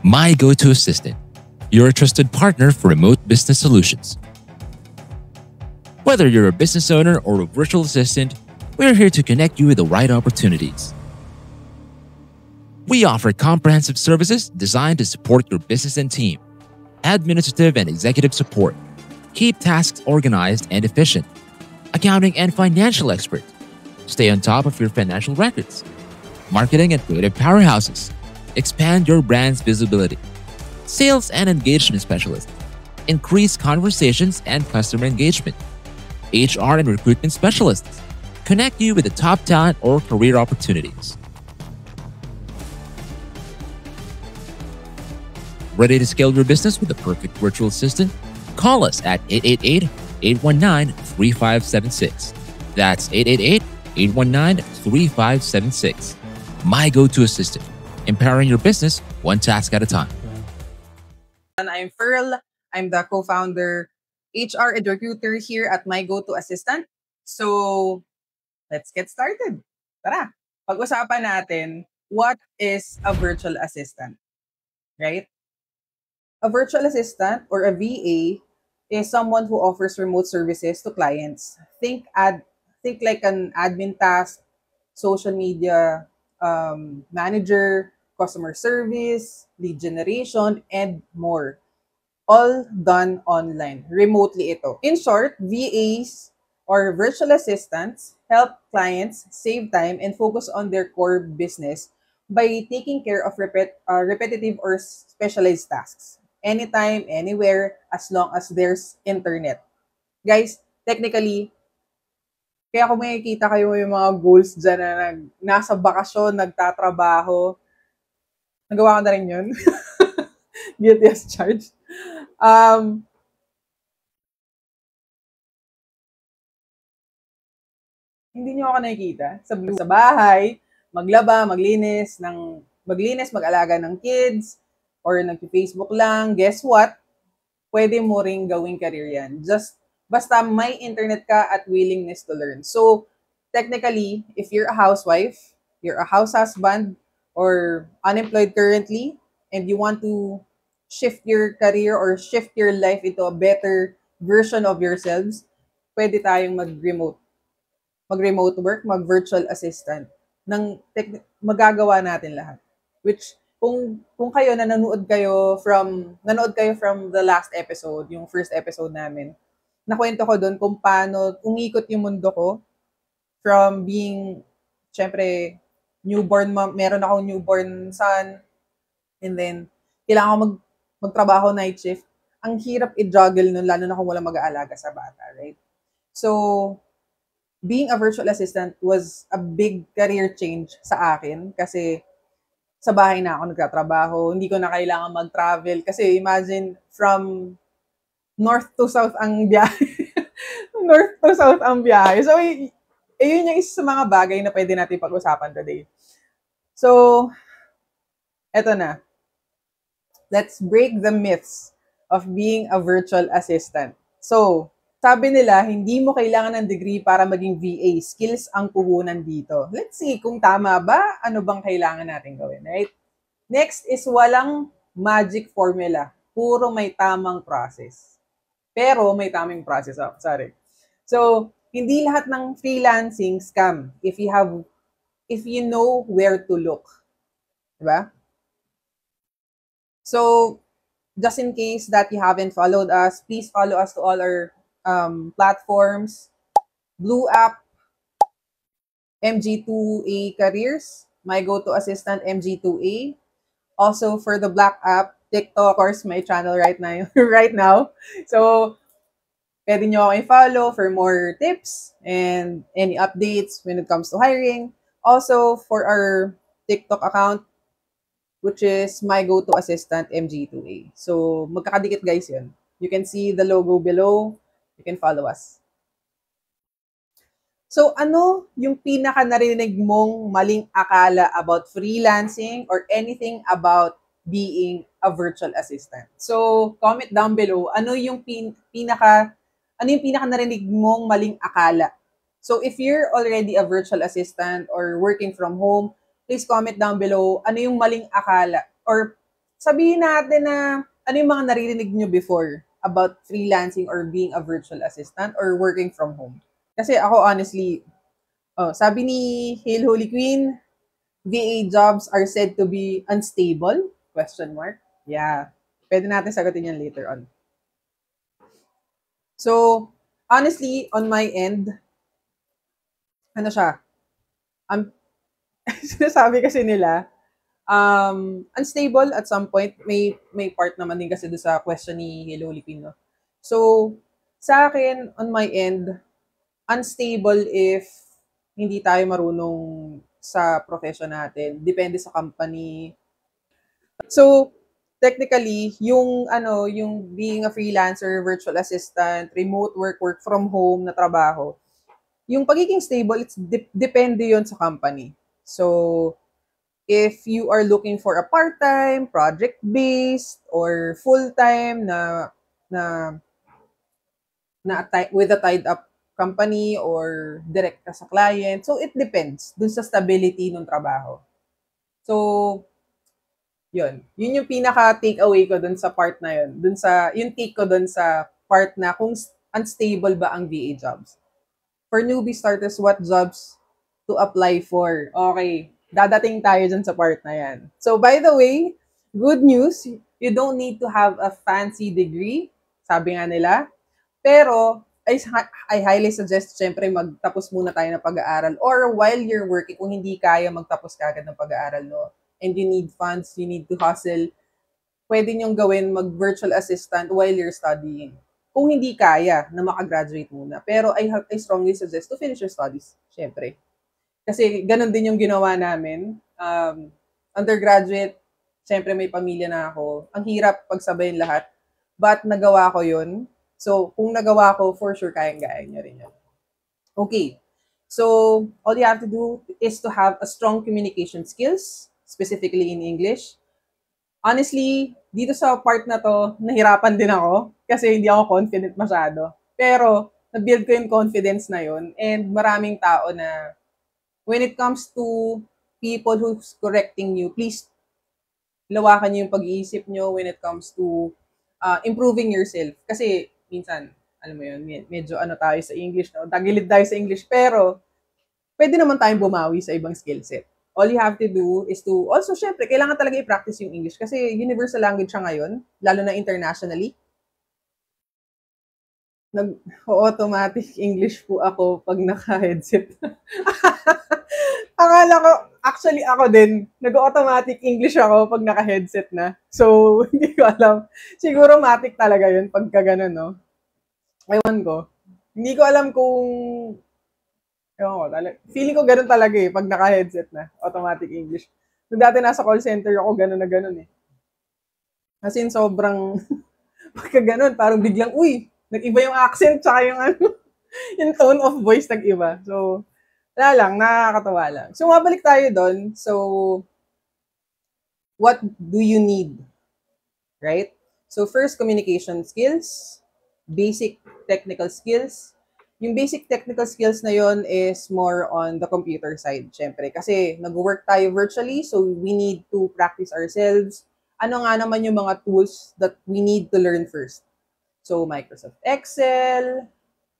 My Go-To Assistant, your trusted partner for remote business solutions. Whether you're a business owner or a virtual assistant, we're here to connect you with the right opportunities. We offer comprehensive services designed to support your business and team, administrative and executive support, keep tasks organized and efficient, accounting and financial experts, stay on top of your financial records, marketing and creative powerhouses, expand your brand's visibility, sales and engagement specialists, increase conversations and customer engagement, HR and recruitment specialists, connect you with the top talent or career opportunities. Ready to scale your business with the perfect virtual assistant? Call us at 888-819-3576. That's 888-819-3576. My Go-To Assistant, empowering your business one task at a time. I'm Pearl. I'm the co-founder, HR and recruiter here at My Go-To Assistant. So, let's get started. Tara, pag-usapan natin, what is a virtual assistant? Right? A virtual assistant or a VA is someone who offers remote services to clients. Think like an admin task, social media manager, customer service, lead generation, and more. All done online. Remotely ito. In short, VAs or virtual assistants help clients save time and focus on their core business by taking care of repetitive or specialized tasks. Anytime, anywhere, as long as there's internet. Guys, technically, kaya kung makikita kayo yung mga goals dyan na nasa bakasyon, nagtatrabaho, nagawa ko na rin yun. Guilty as charged. Hindi nyo ako nakikita. Sa bahay, maglaba, maglinis, mag-alaga ng kids, or nag-Facebook lang. Guess what? Pwede mo ring gawing career yan. Basta may internet ka at willingness to learn. So, technically, if you're a housewife, you're a house husband, or unemployed currently, and you want to shift your career or shift your life into a better version of yourselves, pwede tayong mag-remote work, mag-virtual assistant. Magagawa natin lahat. Which, kung kayo nanood kayo from the last episode, yung first episode namin, nakwento ko doon kung paano umikot yung mundo ko from being, syempre, newborn mom, meron akong newborn son, and then, kailangan ko magtrabaho night shift. Ang hirap i-juggle nun, lalo na kung walang mag-aalaga sa bata, right? So, being a virtual assistant was a big career change sa akin kasi sa bahay na ako nagtatrabaho, hindi ko na kailangan mag-travel kasi imagine from north to south ang biyahe. North to south ang biyahe. So, yun yung isa sa mga bagay na pwede natin pag-usapan today. So, eto na. Let's break the myths of being a virtual assistant. So, sabi nila, hindi mo kailangan ng degree para maging VA. Skills ang puhunan dito. Let's see kung tama ba, ano bang kailangan natin gawin, right? Next is walang magic formula. Puro may tamang process. Pero may tamang process. Oh, sorry. So, hindi lahat ng freelancing scam if you know where to look. Diba? So, just in case that you haven't followed us, please follow us to all our platforms. Blue App, MG2A Careers, My Go-To Assistant, MG2A. Also, for the Black App, TikTok, of course, my channel right now. So, pwede nyo ako i-follow for more tips and any updates when it comes to hiring. Also, for our TikTok account, which is My Go-To Assistant, MG2A. So, magkakadikit guys yun. You can see the logo below. You can follow us. So, ano yung pinaka narinig mong maling akala about freelancing or anything about being a virtual assistant? So, comment down below, ano yung pinaka narinig mong maling akala? So, if you're already a virtual assistant or working from home, please comment down below, ano yung maling akala or sabihin natin na ano yung mga naririnig nyo before about freelancing or being a virtual assistant or working from home. Kasi ako honestly, sabi ni Hail Holy Queen, VA jobs are said to be unstable? Question mark. Yeah. Pwede natin sagutin yan later on. So, honestly, on my end, ano siya? Sinasabi kasi nila, unstable at some point. May part naman din kasi doon sa question ni Hello Lipino. So, sa akin, on my end, unstable if hindi tayo marunong sa profession natin. Depende sa company. So, technically, yung being a freelancer, virtual assistant, remote work from home na trabaho, yung pagiging stable, it's depende yon sa company. So, if you are looking for a part-time, project-based, or full-time with a tied-up company or direct ka sa client, so it depends dun sa stability ng trabaho. So, yun yung pinaka-takeaway ko dun sa part na yun. Yung take ko dun sa part na kung unstable ba ang VA jobs. For newbie starters, what jobs to apply for? Okay, dadating tayo dyan sa part na yan. So, by the way, good news, you don't need to have a fancy degree, sabi nga nila. Pero, I highly suggest, syempre, magtapos muna tayo ng pag-aaral. Or while you're working, kung hindi kaya magtapos kagad ng pag-aaral, no? And you need funds, you need to hustle, pwede nyong gawin mag-virtual assistant while you're studying. Kung hindi kaya na makagraduate muna. Pero I strongly suggest to finish your studies, syempre. Kasi ganun din yung ginawa namin. Undergraduate, syempre may pamilya na ako. Ang hirap pagsabayin lahat. But nagawa ko yun. So, kung nagawa ko, for sure, kayang-gaya nyo rin yun. Okay. So, all you have to do is to have a strong communication skills, specifically in English. Honestly, dito sa part na to, nahirapan din ako kasi hindi ako confident masyado. Pero, na-build ko yung confidence na yun. And maraming tao na when it comes to people who's correcting you, please lawakan niyo yung pag-iisip nyo when it comes to improving yourself. Kasi minsan, alam mo yun, medyo tayo sa English, no? Tagilid tayo sa English, pero pwede naman tayong bumawi sa ibang skill set. All you have to do is to, also syempre, kailangan talaga i-practice yung English kasi universal language siya ngayon, lalo na internationally. Nag-automatic English po ako pag naka-headset. Akala ko, actually ako din, nag-automatic English ako pag naka-headset na. So, hindi ko alam. Siguro matic talaga yun pagka ganun, no? Ewan ko. Hindi ko alam kung, feeling ko ganun talaga eh, pag naka-headset na, automatic English. Nung dati nasa call center ako, ganun na ganun eh. As in, sobrang, pagka ganun, parang biglang, uy, nag-iba yung accent, tsaka yung yung tone of voice nag-iba. So, wala lang, nakakatawa lang. So, mabalik tayo doon. So, what do you need? Right? So, first, communication skills, basic technical skills. Yung basic technical skills na yon is more on the computer side, syempre. Kasi nag-work tayo virtually, so we need to practice ourselves. Ano nga naman yung mga tools that we need to learn first? So, Microsoft Excel,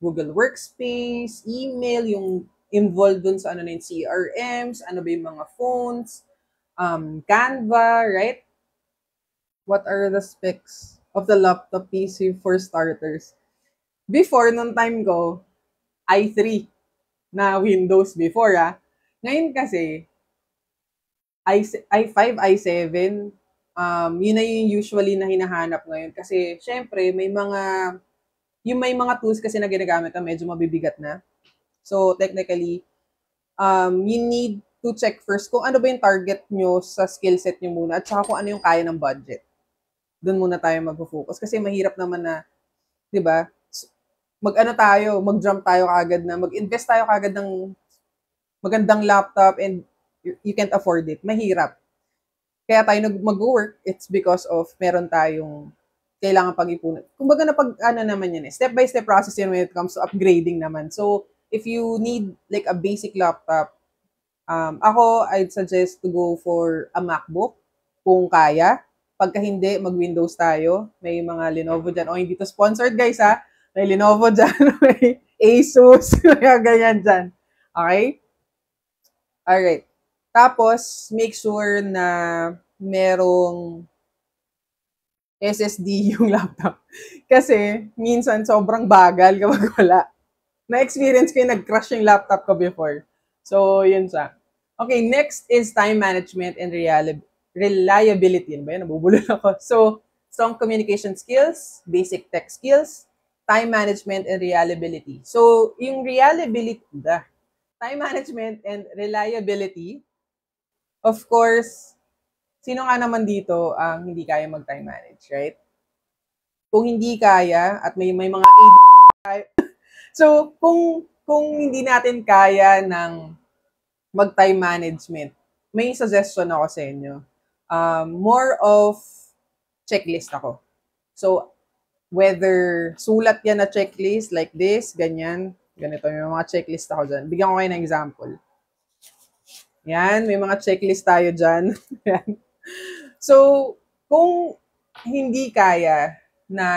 Google Workspace, email, yung involved dun sa yung CRMs, ano ba yung mga phones, Canva, right? What are the specs of the laptop PC for starters? Before, nung time ko, i3 na Windows before, Ngayon kasi, i5, i7, yun na yung usually na hinahanap ngayon. Kasi, syempre, may mga tools kasi na ginagamit na medyo mabibigat na. So, technically, you need to check first kung ano ba yung target nyo sa skill set nyo muna at saka kung ano yung kaya ng budget. Doon muna tayo mag-focus. Kasi mahirap naman na, di ba, mag-jump tayo kagad na, mag-invest tayo kagad ng magandang laptop and you can't afford it. Mahirap. Kaya tayo mag-work, it's because of meron tayong kailangan pag-ipunan. Kumbaga naman yan step-by-step process yan when it comes to upgrading naman. So, if you need like a basic laptop, I'd suggest to go for a MacBook kung kaya Pagka hindi, mag-Windows tayo. May mga Lenovo dyan. O, hindi to sponsored, guys, ha? May Lenovo dyan. May Asus. Kaya ganyan dyan. Okay? Alright. Tapos, make sure na merong SSD yung laptop. Kasi, minsan, sobrang bagal kapag wala. Na-experience ko yung nag-crash yung laptop ko before. So, yun siya. Okay, next is time management and reliability. Ano ba yun? Nabubulol ako. So, strong communication skills, basic tech skills, time management and reliability. So, yung time management and reliability, of course, sino nga naman dito ang hindi kaya mag-time manage, right? Kung hindi kaya at may mga so, kung hindi natin kaya ng mag-time management, may suggestion ako sa inyo. More of checklist ako. So, whether sulat yan na checklist like this, ganyan, ganito yung mga checklist ako dyan. Bigyan ko kayo ng example. Yan, may mga checklist tayo dyan. So, kung hindi kaya na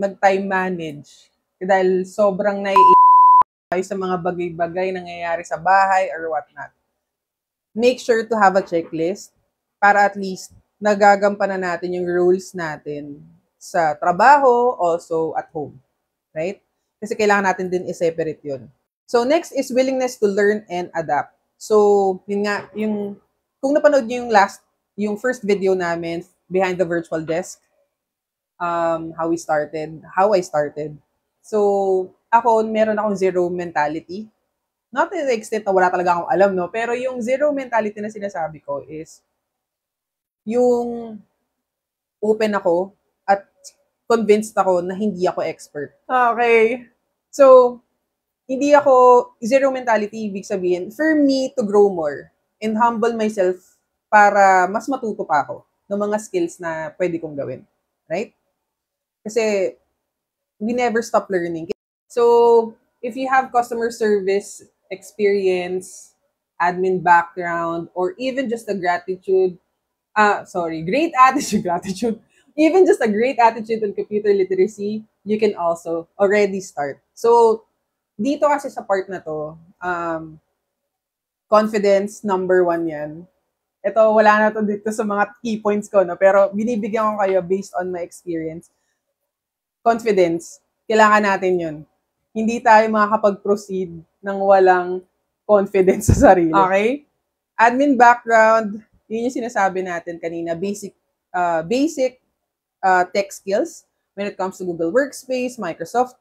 mag-time manage, dahil sobrang tayo sa mga bagay-bagay nangyayari sa bahay or whatnot, make sure to have a checklist para at least nagagampanan natin yung rules natin sa trabaho, also at home. Right? Kasi kailangan natin din i-separate yun. So, next is willingness to learn and adapt. So, yun nga, kung napanood nyo yung first video namin, Behind the Virtual Desk, how I started. So, ako, meron akong zero mentality. Not to the extent na wala talaga akong alam, no? Pero yung zero mentality na sinasabi ko is yung open ako at convinced ako na hindi ako expert. Okay. So, zero mentality, ibig sabihin, for me to grow more and humble myself para mas matuto pa ako ng mga skills na pwede kong gawin. Right? Kasi, we never stop learning. So, if you have customer service experience, admin background, or even just great attitude, gratitude, even just a great attitude on computer literacy, you can also already start. So, dito kasi sa part na to, confidence, number 1 yan. Ito, wala na to dito sa mga key points ko, no? Pero binibigyan ko kayo based on my experience. Confidence, kailangan natin yun. Hindi tayo makakapag-proceed ng walang confidence sa sarili. Okay? Admin background, yun yung sinasabi natin kanina, basic tech skills when it comes to Google Workspace, Microsoft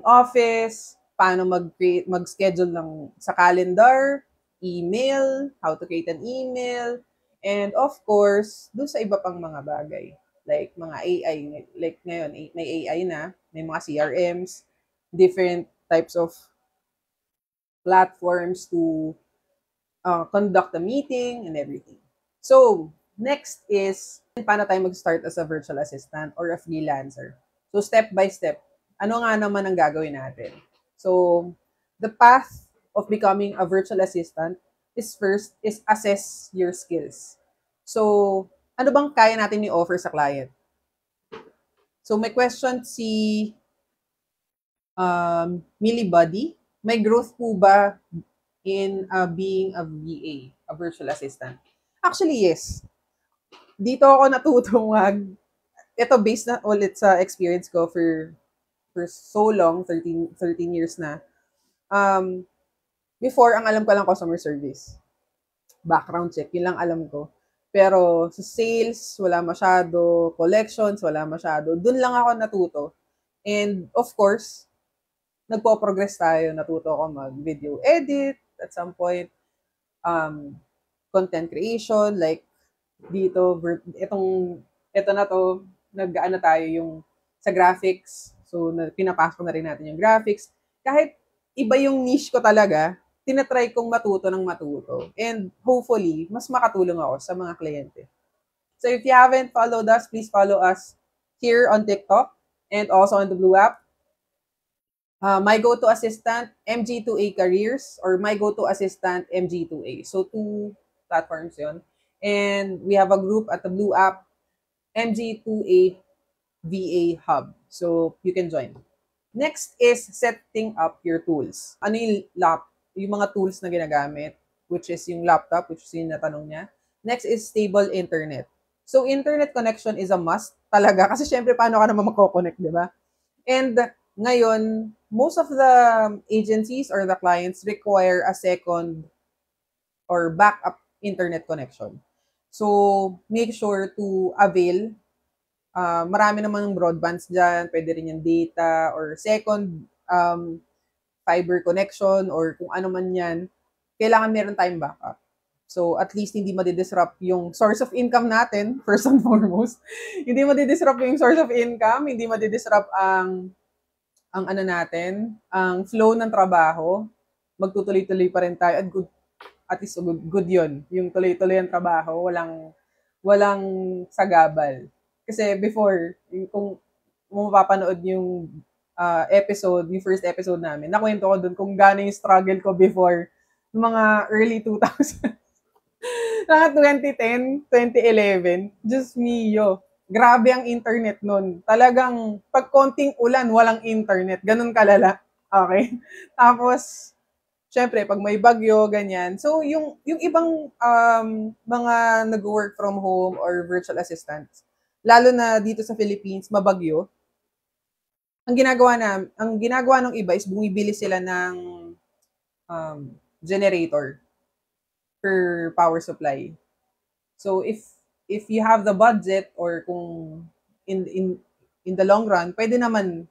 Office, paano mag-schedule sa calendar, email, how to create an email, and of course, doon sa iba pang mga bagay. Like mga AI, like ngayon, may AI na, may mga CRMs, different types of platforms to conduct a meeting and everything. So, next is, paano tayo mag-start as a virtual assistant or a freelancer? So, step by step, ano nga naman ang gagawin natin? So, the path of becoming a virtual assistant is first, is assess your skills. So, ano bang kaya natin i-offer sa client? So, may question si Millie Buddy. May growth po ba in being a VA, a virtual assistant? Actually, yes. Dito ako natutong ito based na ulit sa experience ko for so long, 13 years na. Before, ang alam ko lang customer service. Background check, yun lang alam ko. Pero sa sales, wala masyado. Collections, wala masyado. Doon lang ako natuto. And of course, nagpo-progress tayo. Natuto ako mag-video edit at some point. Content creation, like dito, ito na to, nag-ano tayo yung sa graphics. So, pinapasok na rin natin yung graphics. Kahit iba yung niche ko talaga, tinatry kong matuto ng matuto. And hopefully, mas makatulong ako sa mga kliyente. So if you haven't followed us, please follow us here on TikTok and also on the Blue app. My Go-To Assistant, MG2A Careers, or My Go-To Assistant, MG2A. So 2 platforms yon. And we have a group at the Blue app. MG28 VA Hub. So, you can join. Next is setting up your tools. Ano yung mga tools na ginagamit, which is yung laptop, which is yung natanong niya. Next is stable internet. So, internet connection is a must talaga kasi syempre paano ka naman magkoconnect, di ba? And ngayon, most of the agencies or the clients require a second or backup internet connection. So, make sure to avail. Marami naman ng broadbands dyan. Pwede rin yung data or second fiber connection or kung ano man yan. Kailangan meron tayong backup. So, at least hindi madidisrupt yung source of income natin, first and foremost. Hindi madidisrupt yung source of income, hindi madidisrupt ang ano natin, ang flow ng trabaho. Magtutuloy-tuloy pa rin tayo at least good yun. Yung tuloy-tuloy ang trabaho, walang sagabal. Kasi before, kung mapapanood yung yung first episode namin, nakwento ko dun kung gaano yung struggle ko before, mga early 2000. Mga 2010, 2011, just mio. Grabe ang internet nun. Talagang pag konting ulan, walang internet. Ganun kalala. Okay? Tapos, syempre, pag may bagyo, ganyan. So, yung ibang mga nag-work from home or virtual assistants, lalo na dito sa Philippines, mabagyo, ang ginagawa ng iba is bumibili sila ng generator per power supply. So, if you have the budget or kung in the long run, pwede naman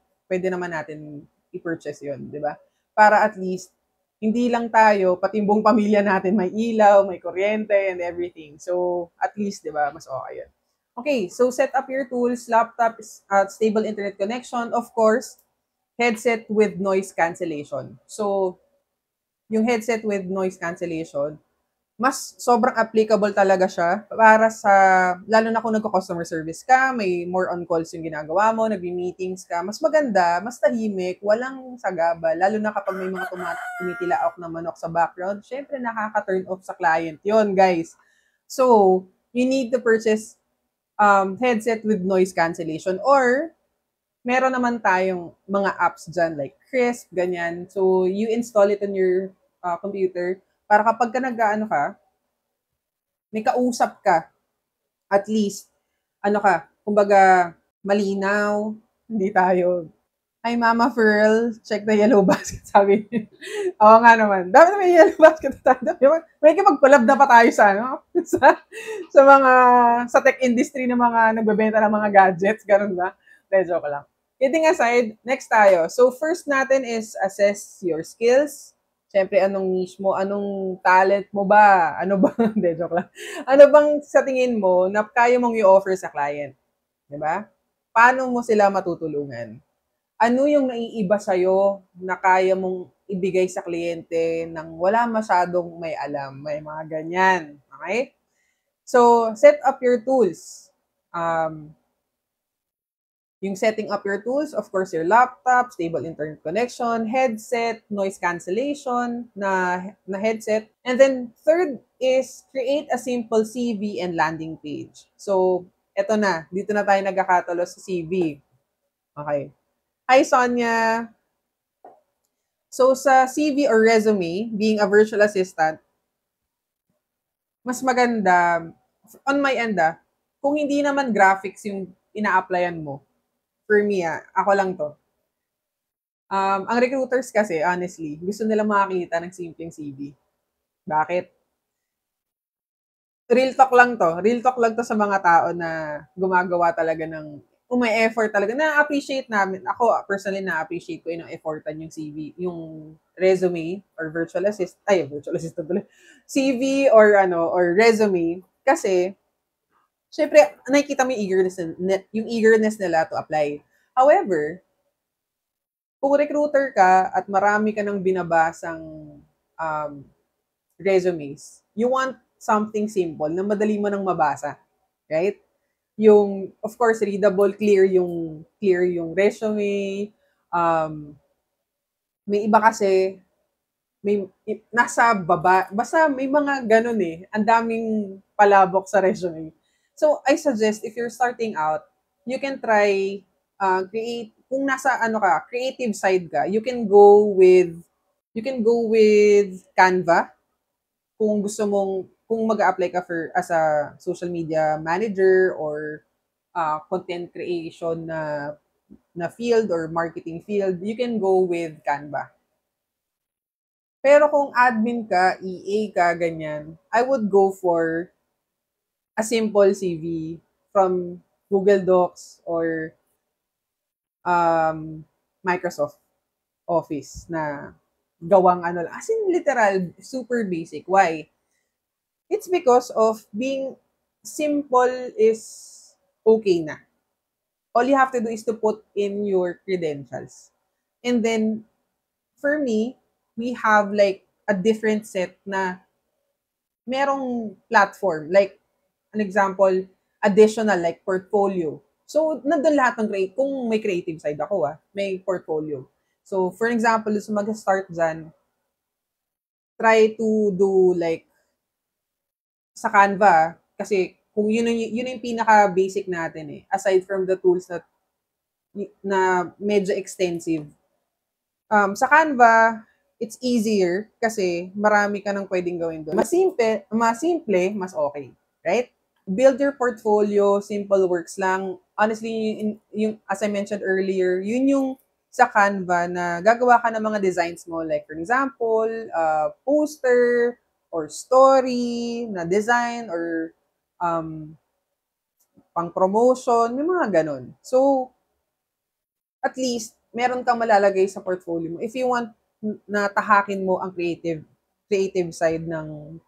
natin i-purchase 'yon, 'di ba? Para at least hindi lang tayo, pati yung buong pamilya natin may ilaw, may kuryente and everything. So, at least 'di ba, mas okay 'yun. Okay, so set up your tools, laptop, stable internet connection, of course, headset with noise cancellation. So, yung headset with noise cancellation, mas sobrang applicable talaga siya para sa, lalo na kung nagko-customer service ka, may more on calls yung ginagawa mo, nagbi-meetings ka, mas maganda, mas tahimik, walang sagaba, lalo na kapag may mga tumitilaok na manok sa background, syempre nakaka-turn off sa client yon, guys. So, you need to purchase headset with noise cancellation or meron naman tayong mga apps dyan like Crisp, ganyan. So, you install it on your computer para kapag ka nag-ano ka, may kausap ka, at least, kumbaga, malinaw, hindi tayo, "Hi, Mama Pearl, check the yellow basket," sabi niya. Oo nga naman. Dapat may yellow basket tayo. May mag-collab na pa tayo sa tech industry ng mga nagbebenta ng mga gadgets, ganun ba? Joke lang. Kidding aside, next tayo. So, first natin is assess your skills. Siyempre, anong niche mo? Anong talent mo ba? Ano ba? Hindi, joke lang. Ano bang sa tingin mo na kaya mong i-offer sa client? Diba? Paano mo sila matutulungan? Ano yung naiiba sa'yo na kaya mong ibigay sa kliyente nang wala masyadong may alam? May mga ganyan. Okay? So, set up your tools. Yung setting up your tools, of course, your laptop, stable internet connection, headset, noise cancellation na headset. And then, third is create a simple CV and landing page. So, eto na. Dito na tayo nagkakatalo sa CV. Okay. Hi, Sonia. So, sa CV or resume, being a virtual assistant, mas maganda, on my end kung hindi naman graphics yung ina-applyan mo, for me, ako lang to. Ang recruiters kasi, honestly, gusto nila makakita ng simpleng CV. Bakit? Real talk lang to. Real talk lang to sa mga tao na gumagawa talaga ng, may effort talaga. Na-appreciate namin. Ako, personally, na-appreciate ko yung effortan yung CV, yung resume or virtual assistant pala. CV or resume. Kasi, syempre, nakikita mo yung eagerness nila to apply. However, kung recruiter ka at marami ka nang binabasang resumes, you want something simple na madali mo nang mabasa. Right? Yung, of course, readable, clear yung resume. May iba kasi, nasa baba, basta may mga ganun eh. Ang daming palabok sa resume. So, I suggest if you're starting out, you can try kung nasa creative side ka, you can go with Canva kung gusto mong kung mag-apply ka for as a social media manager or content creation na field or marketing field, you can go with Canva. Pero kung admin ka, EA ka, ganyan, I would go for a simple CV from Google Docs or Microsoft Office na gawang ano lang. As in, literal, super basic. Why? It's because of being simple is okay na. All you have to do is to put in your credentials. And then, for me, we have like a different set na merong platform. Like, an example, additional, like portfolio. So, nandun lahat ng kung may creative side ako, may portfolio. So, for example, so mag-start dyan, try to do like sa Canva, kasi kung yun yung pinaka-basic natin aside from the tools na medyo extensive. Sa Canva, it's easier kasi marami ka nang pwedeng gawin doon. Mas simple, mas okay. Right? Build your portfolio, simple works lang. Honestly, yung as I mentioned earlier, yun yung sa Canva na gagawa ka ng mga designs mo. Like, for example, poster or story na design or pang promotion, may mga ganun. So, at least, meron kang malalagay sa portfolio mo. If you want na tahakin mo ang creative side ng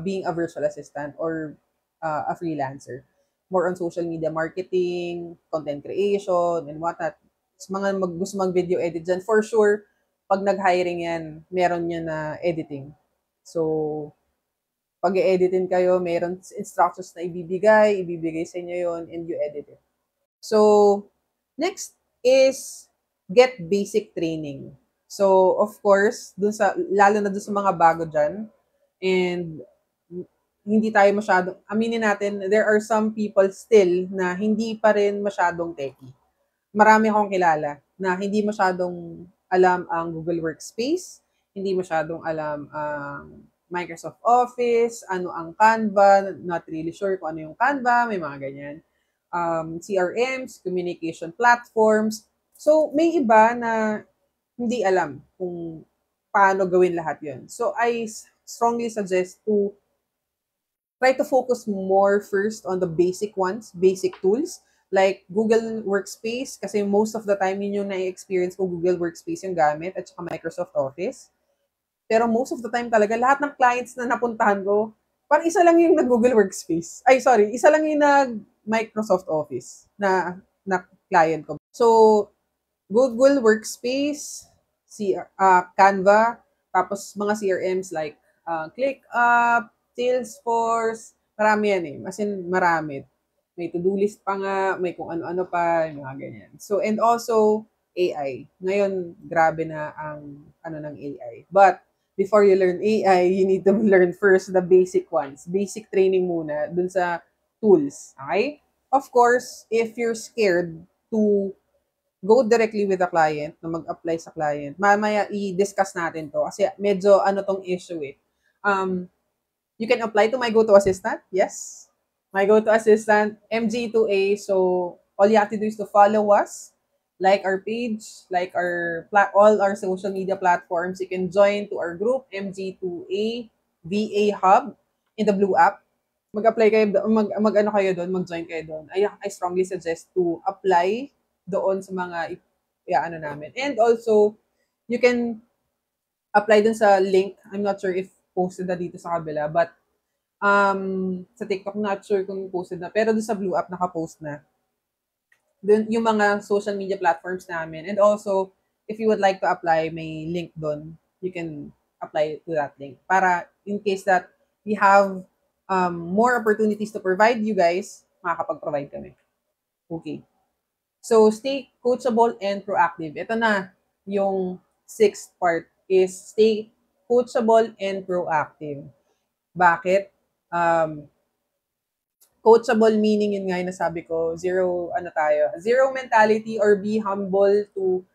being a virtual assistant or a freelancer. More on social media marketing, content creation, and whatnot. Sa mga gusto mag-video edit dyan, for sure, pag nag-hiring yan, meron yan na editing. So, pag i-editin kayo, meron instructions na ibibigay sa inyo yon and you edit it. So, next is get basic training. So, of course, lalo na dun sa mga bago dyan, and hindi tayo masyadong, aminin natin, there are some people still na hindi pa rin masyadong techie. Marami akong kilala na hindi masyadong alam ang Google Workspace, hindi masyadong alam ang Microsoft Office, ano ang Canva, not really sure kung ano yung Canva, may mga ganyan. CRMs, communication platforms. So, may iba na hindi alam kung paano gawin lahat yun. So, I strongly suggest to try to focus more first on the basic ones, basic tools, like Google Workspace, kasi most of the time yun yung na-experience ko, Google Workspace yung gamit, at saka Microsoft Office. Pero most of the time talaga, lahat ng clients na napuntahan ko, parang isa lang yung nag-Google Workspace. Isa lang yung nag-Microsoft Office na client ko. So, Google Workspace, Canva, tapos mga CRMs like ClickUp, Salesforce, marami yan As in, marami. May to-do list pa nga, may kung ano-ano pa, mga ganyan. So, and also, AI. Ngayon, grabe na ang ng AI. But, before you learn AI, you need to learn first the basic ones. Basic training muna dun sa tools. Okay? Of course, if you're scared to go directly with the client, na mag-apply sa client, mamaya i-discuss natin to kasi medyo tong issue You can apply to my go-to assistant. Yes. My go-to assistant, MG2A. So, all you have to do is to follow us, like our page, like all our social media platforms. You can join to our group, MG2A VA Hub in the Blue app. Mag-apply kayo, kayo doon, mag-join kayo doon. I strongly suggest to apply doon sa mga namin. And also, you can apply dun sa link. I'm not sure if posted na dito sa kabila, but sa TikTok, not sure kung posted na. Pero dun sa Blue app, naka-post na. Dun, yung mga social media platforms namin. And also, if you would like to apply, may link dun. You can apply to that link. Para in case that we have more opportunities to provide you guys, makakapag-provide kami. Okay. So, stay coachable and proactive. Ito na yung sixth part is stay coachable and proactive. Bakit? Coachable meaning, yun nga yung nasabi ko, zero mentality or be humble to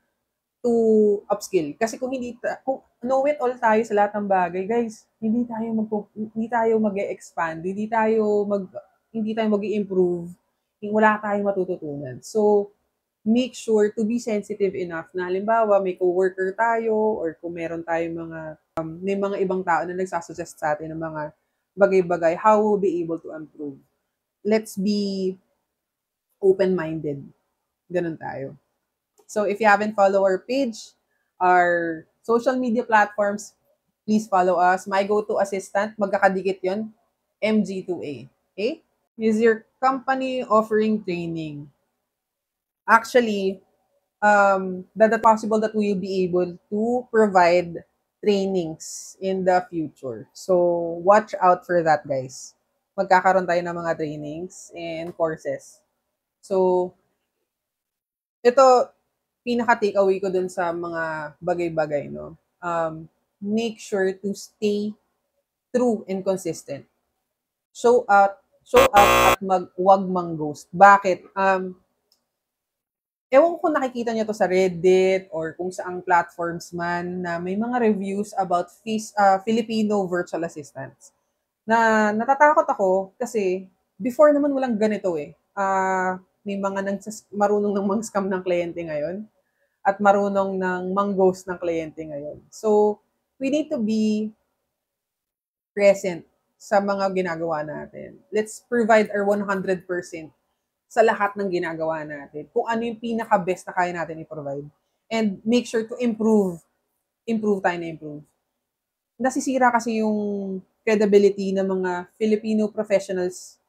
upskill. Kasi kung know it all tayo sa lahat ng bagay, guys, hindi tayo mag-expand, hindi tayo mag-improve, wala tayong matututunan. So, make sure to be sensitive enough na halimbawa may coworker tayo or kung meron tayong may mga ibang tao na nagsasuggest sa atin ng mga bagay-bagay, how we'll be able to improve. Let's be open-minded. Ganun tayo. So if you haven't followed our page, our social media platforms, please follow us. My go-to assistant, magkakadikit yon, MG2A. Okay? Is your company offering training? Actually, that possible that we will be able to provide trainings in the future. So watch out for that, guys. Magkakaroon tayo ng mga trainings and courses. So, ito, pinaka-takeaway ko dun sa mga bagay-bagay, no? Make sure to stay true and consistent. Show up at wag mang-ghost. Bakit? Ewan ko kung nakikita niyo to sa Reddit or kung saang platforms man na may mga reviews about Filipino virtual assistants. Na natatakot ako kasi before naman walang ganito eh. May mga marunong ng mang-scam ng kliyente ngayon at marunong ng mang-ghost ng kliyente ngayon. So, we need to be present sa mga ginagawa natin. Let's provide our 100% sa lahat ng ginagawa natin. Kung ano yung pinaka-best na kaya natin i-provide. And make sure to improve. Improve. Nasisira kasi yung credibility ng mga Filipino professionals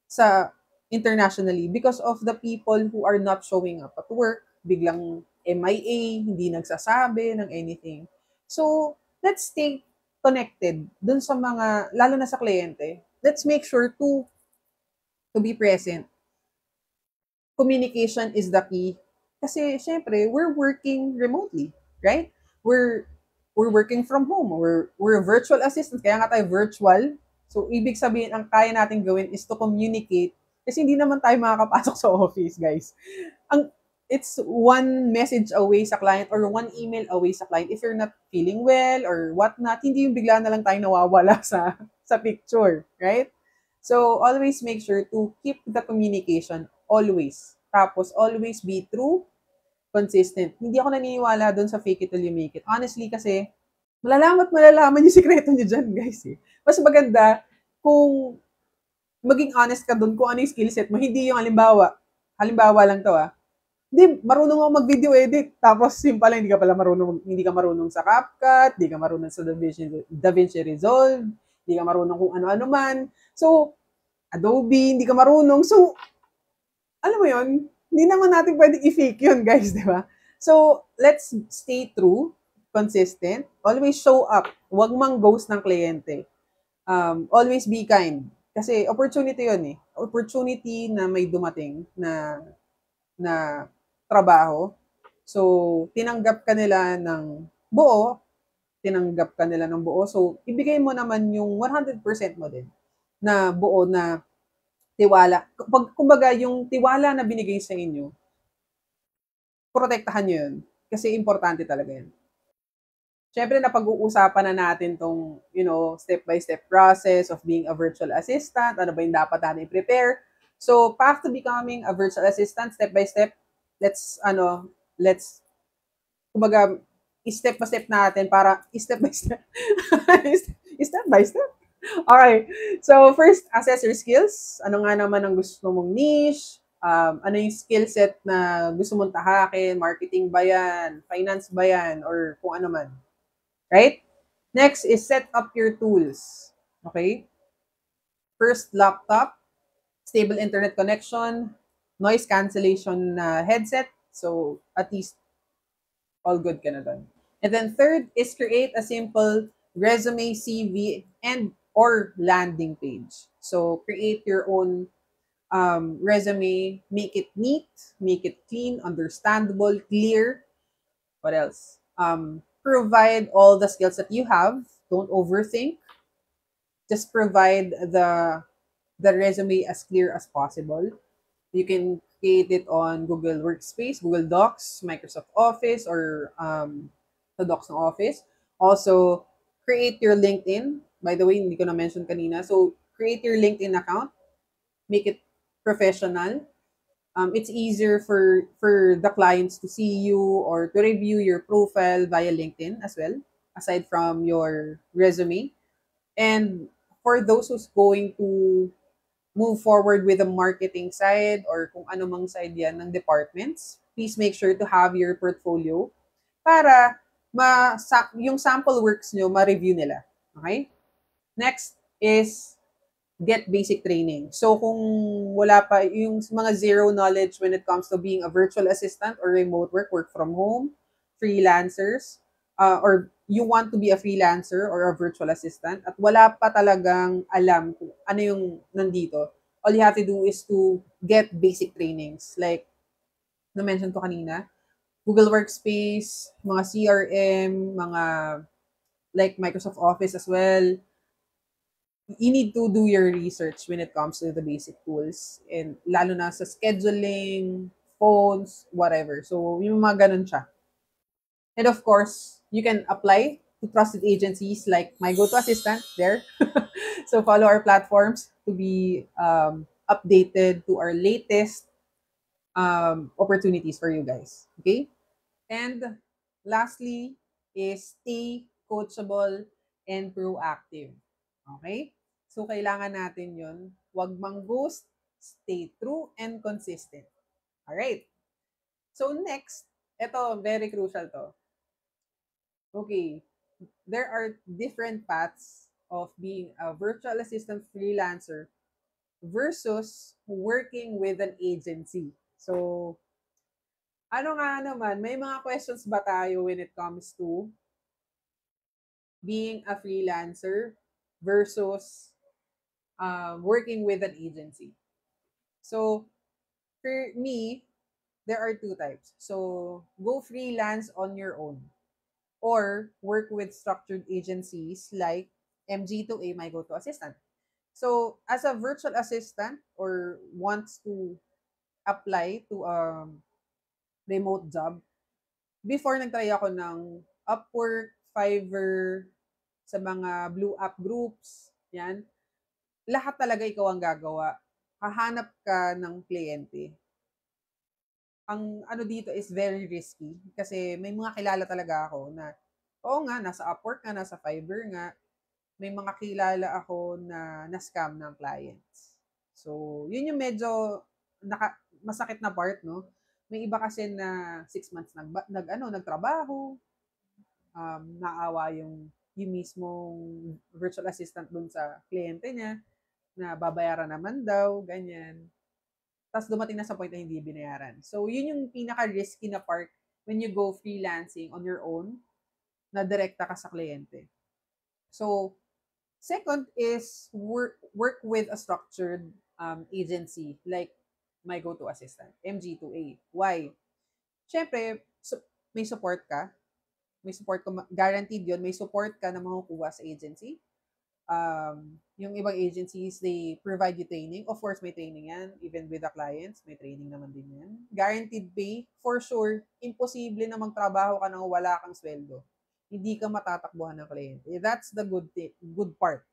sa internationally because of the people who are not showing up at work, biglang MIA, hindi nagsasabi ng anything. So, let's stay connected dun sa mga, lalo na sa kliyente. Let's make sure to be present. Communication is the key. Kasi, syempre, we're working remotely, right? We're working from home. We're virtual assistants. Kaya nga tayo virtual. So, ibig sabihin, ang kaya natin gawin is to communicate. Kasi hindi naman tayo makakapasok sa office, guys. It's one message away sa client or one email away sa client. If you're not feeling well or whatnot, hindi yung bigla na lang tayo nawawala sa picture, right? So, always make sure to keep the communication always. Tapos, always be true, consistent. Hindi ako naniniwala doon sa fake it till you make it. Honestly, kasi, malalaman yung sikreto niyo dyan, guys. Eh. Mas maganda kung maging honest ka doon kung ano yung skill set mo. Hindi yung halimbawa lang to hindi, marunong ako mag-video edit. Tapos, yung pala, hindi ka marunong sa CapCut, hindi ka marunong sa DaVinci Resolve, hindi ka marunong kung ano-ano man. So, Adobe, hindi ka marunong. So, alam mo yun, hindi naman natin pwedeng i-fake yun, guys, di ba? So, let's stay true, consistent, always show up, huwag mang-ghost ng kliyente. Always be kind. Kasi opportunity yun eh. Opportunity na may dumating na trabaho. So, tinanggap ka nila ng buo. So, ibigay mo naman yung 100% mo din na buo na tiwala. Kumbaga, yung tiwala na binigay sa inyo, protektahan nyo yun. Kasi importante talaga yun. Siyempre, napag-uusapan na natin tong, step-by-step process of being a virtual assistant. Ano ba yung dapat natin i-prepare? So, path to becoming a virtual assistant, step-by-step, kumbaga, step by step natin para step by step. Step by step. Okay. So, first, assess your skills. Ano nga naman ang gusto mong niche? Ano yung skill set na gusto mong tahakin? Marketing ba yan? Finance ba yan? Or kung ano man. Right? Next is set up your tools. Okay? First, laptop, stable internet connection, noise cancellation headset. So, at least, all good ka na dun. And then third is create a simple resume, CV, and or landing page. So, create your own resume, make it neat, make it clean, understandable, clear. What else? Provide all the skills that you have. Don't overthink. Just provide the the resume as clear as possible. You can create it on Google Workspace, Google Docs, Microsoft Office, or the Docs ng Office. Also, create your LinkedIn. By the way, hindi ko na-mention kanina. So, create your LinkedIn account. Make it professional. It's easier for the clients to see you or to review your profile via LinkedIn as well, aside from your resume. And for those who's going to move forward with the marketing side or kung ano mang side yan ng departments, please make sure to have your portfolio para yung sample works nyo, ma-review nila. Okay? Next is get basic training. So kung wala pa yung mga zero knowledge when it comes to being a virtual assistant or remote work from home, freelancers, or you want to be a freelancer or a virtual assistant at wala pa talagang alam kung ano yung nandito, all you have to do is to get basic trainings. Like, na-mention ko kanina, Google Workspace, mga CRM, mga like Microsoft Office as well. You need to do your research when it comes to the basic tools. And lalo na sa scheduling, phones, whatever. So, yung mga ganun siya. And of course, you can apply to trusted agencies like My Go-To Assistant there. So, follow our platforms to be updated to our latest opportunities for you guys. Okay? And lastly is stay coachable and proactive. Okay? So, kailangan natin yun. Huwag mang-ghost, stay true and consistent. Alright. So, next, ito, very crucial to. Okay. There are different paths of being a virtual assistant freelancer versus working with an agency. So, ano nga naman, may mga questions ba tayo when it comes to being a freelancer versus working with an agency? So, for me, there are two types. So, go freelance on your own or work with structured agencies like MG2A, My Go-To Assistant. So, as a virtual assistant or wants to apply to a remote job, before nagtry ako ng Upwork, Fiverr, sa mga blue app groups, yan, lahat talaga ikaw ang gagawa. Hahanap ka ng kliyente. Ang ano dito is very risky kasi may mga kilala talaga ako na, oo nga, nasa Upwork nga, nasa Fiverr nga, may mga kilala ako na na-scam ng clients. So, yun yung medyo masakit na part, no? May iba kasi na 6 months nagtrabaho, naawa yung mismong virtual assistant dun sa kliyente niya, na babayaran naman daw, ganyan. Tapos dumating na sa point na hindi binayaran. So, yun yung pinaka-risky na part when you go freelancing on your own, na direkta ka sa kliyente. So, second is work with a structured agency like My Go-To Assistant, MG2A. Why? Siyempre, may support ka. Guaranteed yun, may support ka na makukuha sa agency. Yung ibang agencies, they provide you training. Of course, may training yan. Even with the clients, may training naman din yan. Guaranteed pay, for sure, imposible na magtrabaho ka nang wala kang sweldo. Hindi ka matatakbuhan ng kliyente. That's the good part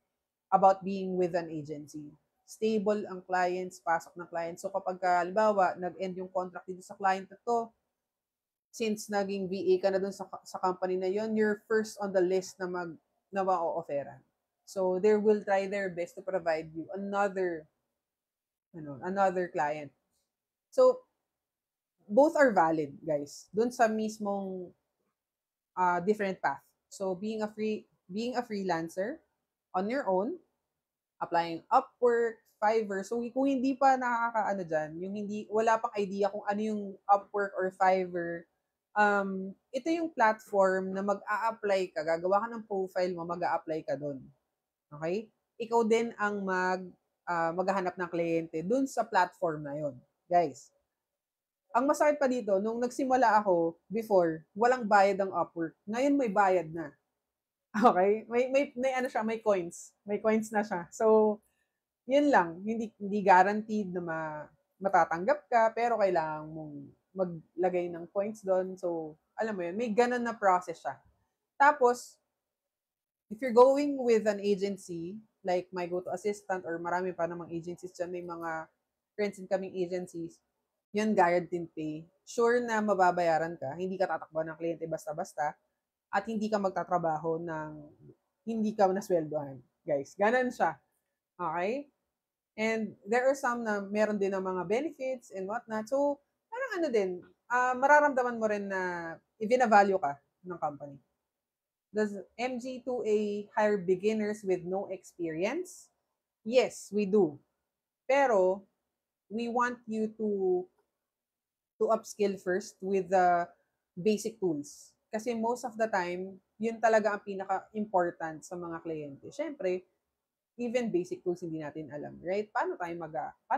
about being with an agency. Stable ang clients, pasok ng clients. So kapag halimbawa, nag-end yung contract dito sa client na to, since naging VA ka na dun sa company na yon, you're first on the list na ma-o-offeran. So they will try their best to provide you another client. So both are valid, guys. Dun sa mismong different path. So being a freelancer on your own, applying Upwork, Fiverr. So kung hindi pa nakakaano diyan, wala pang idea kung ano yung Upwork or Fiverr, ito yung platform na mag-a-apply ka, gagawa ka ng profile mo, mag-a-apply ka doon. Okay? Ikaw din ang maghahanap ng kliyente doon sa platform na yon, guys. Ang masakit pa dito, nung nagsimula ako before, walang bayad ang Upwork. Ngayon may bayad na. Okay? May ano siya, may coins. May coins na siya. So, Yun lang, hindi guaranteed na matatanggap ka, pero kailangan mong maglagay ng points doon. So, alam mo yun, may ganun na process siya. Tapos, if you're going with an agency, like My Go To Assistant or marami pa namang agencies dyan, may mga friends and coming agencies, yun guaranteed pay. Sure na mababayaran ka, hindi ka tatakbo ng kliyente basta-basta, at hindi ka magtatrabaho ng hindi ka nasweldohan. Guys, ganun siya. Okay? And there are some na meron din ng mga benefits and whatnot. So, parang ano din, mararamdaman mo rin na i-value ka ng company. Does MG2A hire beginners with no experience? Yes, we do. Pero, we want you to upskill first with the basic tools. Kasi most of the time, yun talaga ang pinaka-important sa mga kliyente. Siyempre, even basic tools hindi natin alam, right? Paano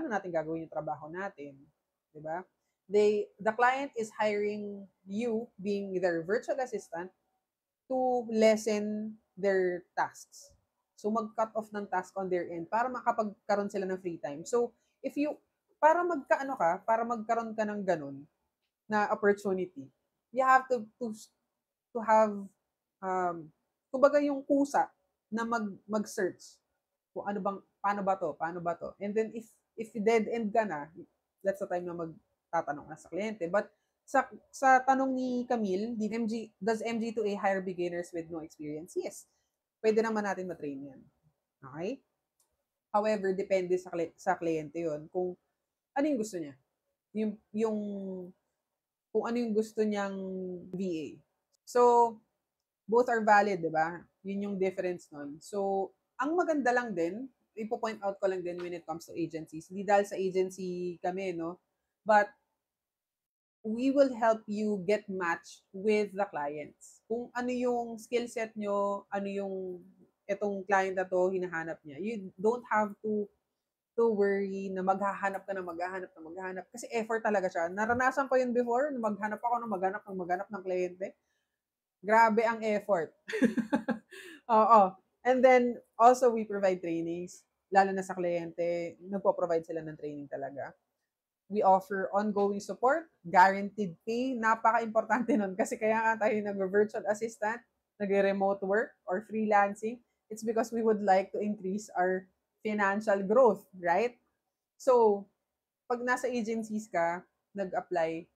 natin gagawin yung trabaho natin, 'di ba? The client is hiring you being their virtual assistant to lessen their tasks. So mag-cut off ng task on their end para makapagkaroon sila ng free time. So if you para magkaroon ka ng ganun na opportunity, you have to have kumbaga yung kusa na mag-search kung paano ba to? And then if dead end ka na, that's the time na magtatanong na sa kliyente. But sa tanong ni Camille, does MG2A hire beginners with no experience? Yes. Pwede naman natin matrain yan. Okay? However, depende sa kliyente yon kung ano yung gusto niya. Yung kung ano yung gusto niyang VA. So, both are valid, di ba? Yun yung difference nun. So, ang maganda lang din, ipo-point out ko lang din when it comes to agencies. Hindi dahil sa agency kami, no? But, we will help you get matched with the clients. Kung ano yung skill set nyo, ano yung itong client na to hinahanap niya. You don't have to worry na maghahanap ka na maghahanap. Kasi effort talaga siya. Naranasan ko yun before, na maghanap ng kliyente. Grabe ang effort. Oo. And then, also, we provide trainings. Lalo na sa kliyente, nagpo-provide sila ng training talaga. We offer ongoing support, guaranteed pay. Napaka-importante nun. Kasi kaya nga tayo nag-virtual assistant, nag-remote work, or freelancing. It's because we would like to increase our financial growth, right? So, pag nasa agencies ka, nag-apply,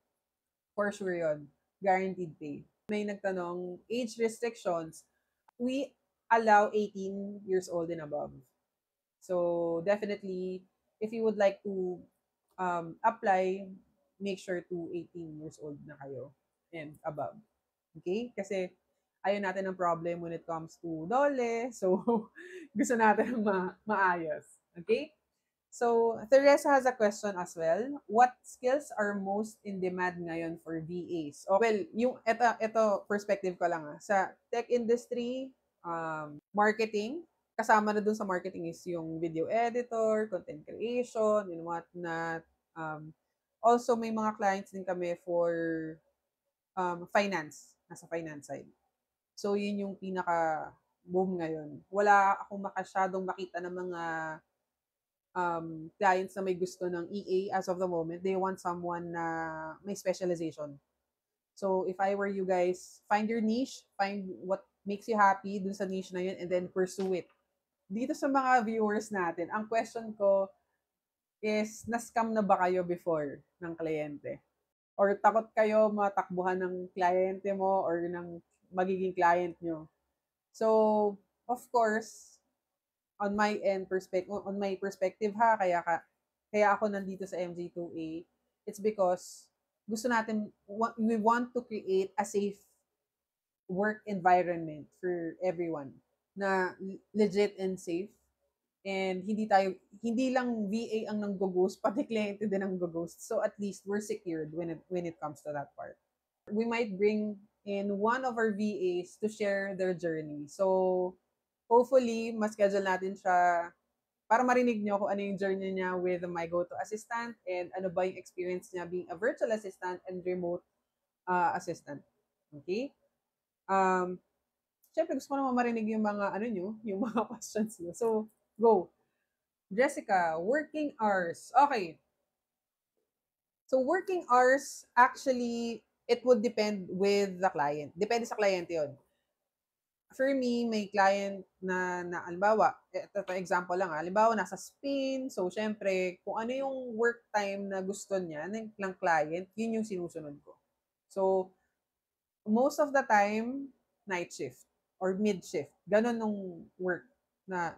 for sure yun. Guaranteed pay. May nagtanong, age restrictions. We allow 18 years old and above. So definitely, if you would like to apply, make sure to 18 years old na kayo and above. Okay? Kasi ayaw natin ng problem when it comes to dole. So, gusto natin maayos. Okay? So, Teresa has a question as well. What skills are most in demand ngayon for VAs? Oh, well, yung ito perspective ko lang sa tech industry, marketing, kasama na dun sa marketing is yung video editor, content creation, and whatnot. Also, may mga clients din kami for finance, nasa finance side. So, yun yung pinaka-boom ngayon. Wala akong makasyadong makita ng mga clients na may gusto ng EA as of the moment. They want someone na may specialization. So, if I were you guys, find your niche, find what makes you happy dun sa niche na yun, and then pursue it. Dito sa mga viewers natin, ang question ko is, na-scam na ba kayo before ng kliyente? Or takot kayo matakbuhan ng kliyente mo or ng magiging client nyo? So, of course, on my perspective kaya ako nandito sa MG2A, it's because we want to create a safe work environment for everyone na legit and safe. And hindi lang VA ang nang-ghost, pati kliyente din ang ghost. So at least we're secured when it comes to that part. We might bring in one of our VAs to share their journey. So hopefully, mas-schedule natin siya para marinig nyo kung ano yung journey niya with My Go To Assistant and ano ba yung experience niya being a virtual assistant and remote assistant. Okay? Siyempre, gusto ko naman marinig yung mga, yung mga questions nyo. So, go. Jessica, working hours. Okay. So working hours, actually, it would depend with the client. Depende sa client yon. For me, may client na halimbawa, ito example lang, halimbawa, nasa Spain, so syempre, kung ano yung work time na gusto niya ng client, yun yung sinusunod ko. So, most of the time, night shift or mid shift. Ganon nung work na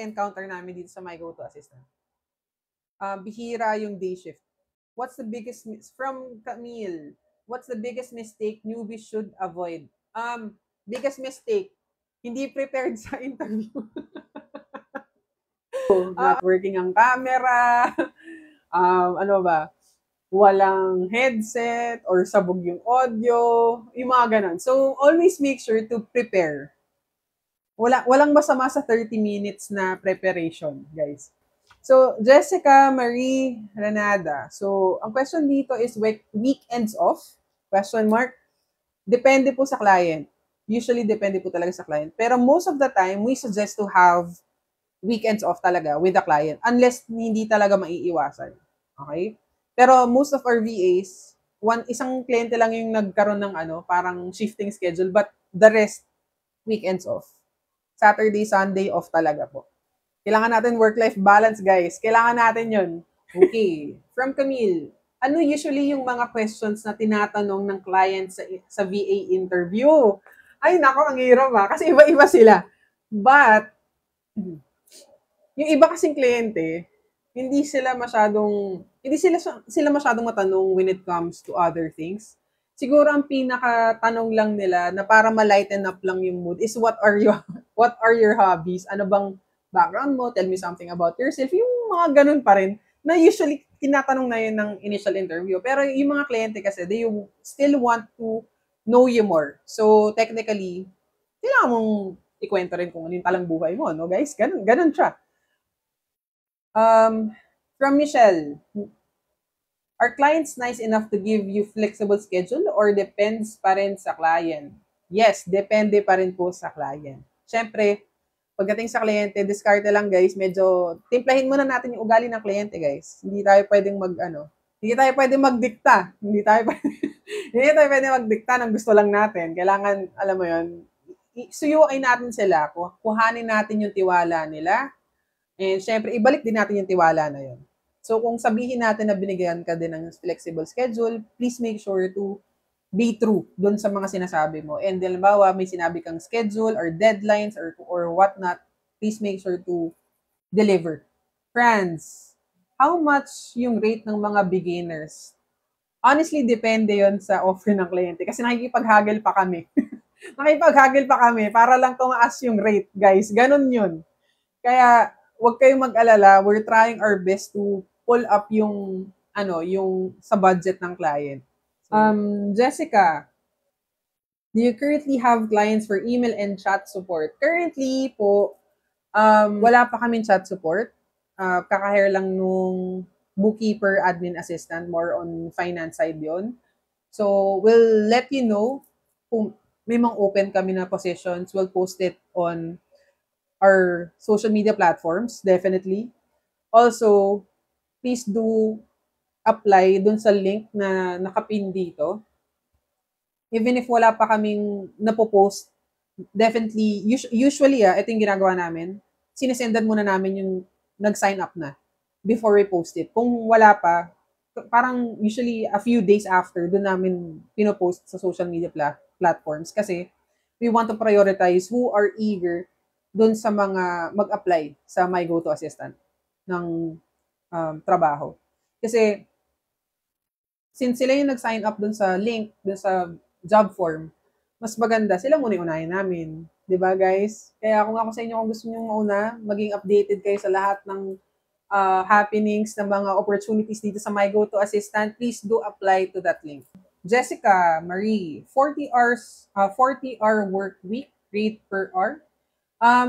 encounter namin dito sa My Go-To Assistant. Bihira yung day shift. What's the biggest from Camille? What's the biggest mistake newbies should avoid? Biggest mistake, hindi prepared sa interview. Not working ang camera. Ano ba? Walang headset or sabog yung audio, yung mga ganun. So, always make sure to prepare. Walang masama sa 30 minutes na preparation, guys. So, Jessica Marie Renada. So, ang question dito is weekends off? Question mark. Depende po sa client. Usually, depende po talaga sa client. Pero most of the time, we suggest to have weekends off talaga with the client unless hindi talaga maiiwasan. Okay? Pero most of our VAs, isang kliyente lang yung nagkaroon ng parang shifting schedule, but the rest, weekends off. Saturday, Sunday, off talaga po. Kailangan natin work-life balance, guys. Kailangan natin yun. Okay. From Camille, ano usually yung mga questions na tinatanong ng client sa VA interview? Ay, nako, ang hirap kasi iba-iba sila. But, yung iba kasing kliyente, hindi sila masyadong matanong when it comes to other things. Siguro ang pinaka-tanong lang nila na para ma-lighten up lang yung mood is what are your hobbies? Ano bang background mo? Tell me something about yourself. Yung mga ganun pa rin na usually tinatanong na yun ng initial interview. Pero yung mga kliyente kasi, they still want to know you more. So, technically, kailangan mong ikwento rin kung ano yung talang buhay mo, no guys? Ganun siya. From Michelle, are clients nice enough to give you flexible schedule or depends pa rin sa client? Yes, depende pa rin po sa client. Siyempre, pagdating sa kliyente, discard lang guys, medyo timplahin muna natin yung ugali ng kliyente guys. Hindi tayo pwedeng hindi tayo pwedeng magdikta. Hindi tayo pwedeng magdikta ng gusto lang natin. Kailangan, alam mo yun, suyuin natin sila, kuhanin natin yung tiwala nila, and syempre, ibalik din natin yung tiwala na yun. So, kung sabihin natin na binigyan ka din ng flexible schedule, please make sure to be true dun sa mga sinasabi mo. And halimbawa, may sinabi kang schedule or deadlines or whatnot, please make sure to deliver. Friends, how much yung rate ng mga beginners? Honestly, depende yon sa offer ng kliyente. Kasi nakikipag-haggle pa kami. Nakikipag-haggle pa kami para lang tumaas yung rate, guys. Ganun yun. Kaya, huwag kayong mag-alala. We're trying our best to pull up yung sa budget ng client. Jessica, do you currently have clients for email and chat support? Currently po, wala pa kaming chat support. Kaka-hire lang nung bookkeeper, admin assistant, more on finance side yon. So, we'll let you know kung may mga open kami na positions. We'll post it on our social media platforms, definitely. Also, please do apply dun sa link na nakapin dito. Even if wala pa kaming napopost, definitely, usually, ito yung ginagawa namin, sinisendan muna namin yung nag-sign up na before we post it. Kung wala pa, parang usually a few days after, dun namin pinopost sa social media platforms kasi we want to prioritize who are eager dun sa mga mag-apply sa My Go-To Assistant ng trabaho. Kasi, since sila yung nag-sign up dun sa link, dun sa job form, mas maganda, sila muna yung unahin namin. Diba, guys? Kaya kung ako sa inyo, kung gusto nyo mauna, maging updated kayo sa lahat ng happenings, ng mga opportunities dito sa My Go-To Assistant, please do apply to that link. Jessica Marie, 40-hour work week, rate per hour.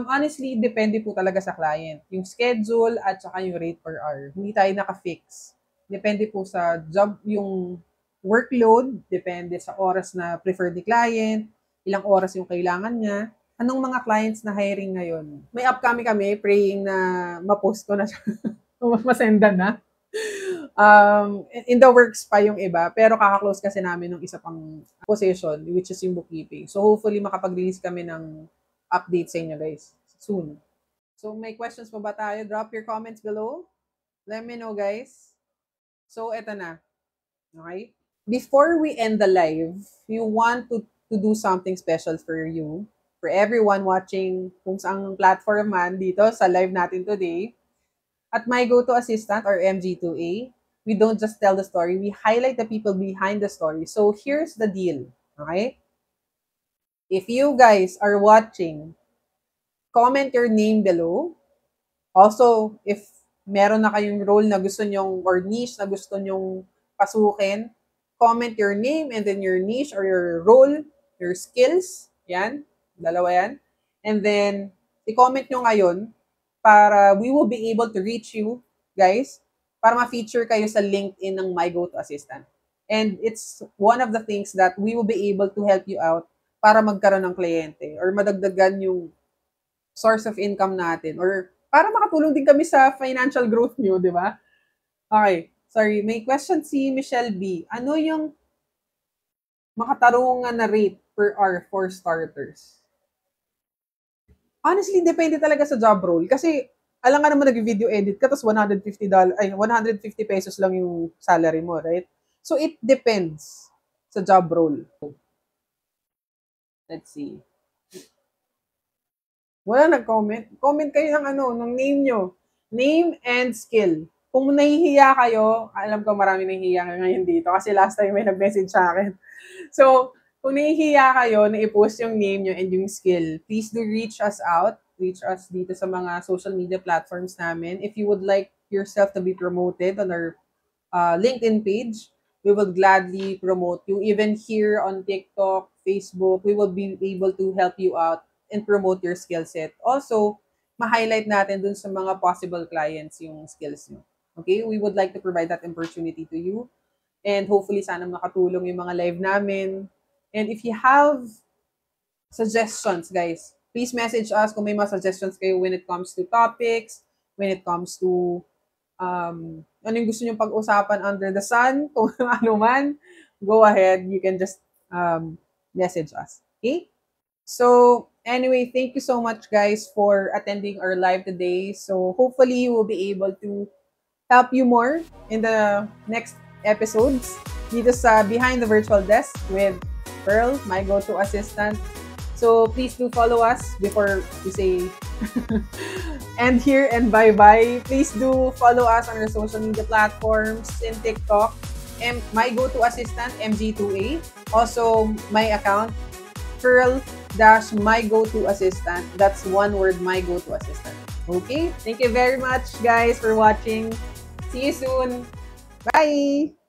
Honestly, depende po talaga sa client. Yung schedule at saka yung rate per hour. Hindi tayo naka-fix. Depende po sa job, yung workload, depende sa oras na preferred ni client, ilang oras yung kailangan niya. Anong mga clients na hiring ngayon? May upcoming kami, praying na ma-post ko na siya. Masendan na. In the works pa yung iba, pero kaka-close kasi namin ng isa pang position, which is yung bookkeeping. So hopefully makapag-release kami ng update sa inyo guys soon. So may questions pa ba tayo? Drop your comments below. Let me know guys. So eto na. Okay? Before we end the live, you want to do something special for you, for everyone watching kung saang platform man dito sa live natin today. At My Go-To Assistant or MG2A, we don't just tell the story, we highlight the people behind the story. So here's the deal, okay? If you guys are watching, comment your name below. Also, if meron na kayong role na gusto nyong or niche na gusto nyong pasukin, comment your name and then your niche or your role, your skills. Yan, dalawa yan. And then, i-comment nyo ngayon para we will be able to reach you, guys, para ma-feature kayo sa LinkedIn ng My Go-To Assistant. And it's one of the things that we will be able to help you out para magkaroon ng kliyente or madagdagan yung source of income natin or para makatulong din kami sa financial growth nyo, di ba? Okay, sorry. May question si Michelle B. Ano yung makatarungan na rate per hour for starters? Honestly, depende talaga sa job role. Kasi, alam nga naman nag-video edit ka, tapos $150 pesos lang yung salary mo, right? So, it depends sa job role. Let's see. Wala nag-comment. Comment kayo ng name nyo. Name and skill. Kung nahihiya kayo, alam ko marami nahihiya ngayon dito kasi last time may nag-message sa akin. So, kung nahihiya kayo na i-post yung name nyo and yung skill, please do reach us out. Reach us dito sa mga social media platforms namin. If you would like yourself to be promoted on our LinkedIn page, we will gladly promote you. Even here on TikTok, Facebook, we will be able to help you out and promote your skill set. Also, ma-highlight natin dun sa mga possible clients yung skills nyo. Okay? We would like to provide that opportunity to you. And hopefully, sana makatulong yung mga live namin. And if you have suggestions, guys, please message us kung may mga suggestions kayo when it comes to topics, when it comes to ano yung gusto nyo pag-usapan under the sun, kung ano man, go ahead. You can just message us. Okay? So, anyway, thank you so much, guys, for attending our live today. So, hopefully, you will be able to help you more in the next episodes dito sa Behind the Virtual Desk with Pearl, My Go-To Assistant. So, please do follow us before we say end here and bye-bye. Please do follow us on our social media platforms in TikTok, My Go-To Assistant, MG2A. Also, my account, Pearl-My Go-To Assistant. That's one word, My Go-To Assistant. Okay? Thank you very much, guys, for watching. See you soon. Bye!